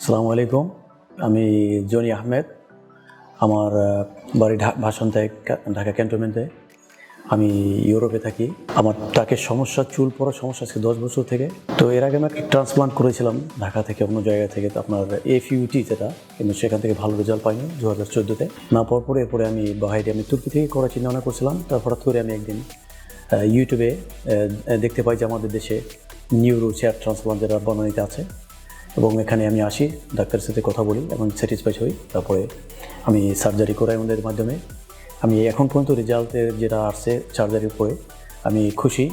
আসসালামু আলাইকুম। আমি জনি আহমেদ। আমার বাড়ি ভাষান্তায় ঢাকা ক্যান্টনমেন্টে। আমি ইউরোপে থাকি। আমার টাকের সমস্যা, চুল পড়ার সমস্যা আছে 10 বছর থেকে। তো এর আগে আমি একটা ট্রান্সপ্লান্ট করেছিলাম ঢাকা থেকে অন্য জায়গা থেকে, তো আপনার FUT যেটা, কিন্তু সেখান থেকে ভালো রেজাল্ট পাইনি 2014-তে। না পাওয়ার পরে এরপরে আমি বাইরে তুর্কি থেকে করার চিন্তা ভাবনা করছিলাম। তারপর হঠাৎ করে আমি একদিন ইউটিউবে দেখতে পাই যে আমাদের দেশে নিউরো হেয়ার ট্রান্সপ্লান্ট যেটা বনানীতে আছে, এবং এখানে আমি আসি, ডাক্তারের সাথে কথা বলি এবং স্যাটিসফাইড হই। তারপরে আমি সার্জারি করাই ওদের মাধ্যমে। আমি এখন পর্যন্ত রেজাল্টের যেটা আসছে সার্জারির পরে আমি খুশি।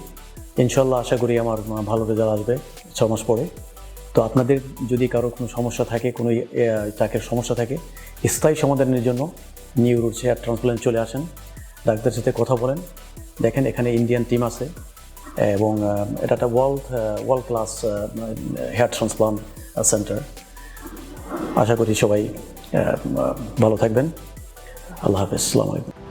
ইনশাল্লাহ আশা করি আমার ভালো রেজাল্ট আসবে 6 মাস পরে। তো আপনাদের যদি কারো কোনো সমস্যা থাকে, কোনো চাকের সমস্যা থাকে, স্থায়ী সমাধানের জন্য নিউরো হেয়ার ট্রান্সপ্লান্ট চলে আসেন, ডাক্তারের সাথে কথা বলেন। দেখেন এখানে ইন্ডিয়ান টিম আছে এবং এটা একটা world class hair transplant centre. আশা করি সবাই ভালো থাকবেন। আল্লাহ হাফেজ। আসসালামু আলাইকুম।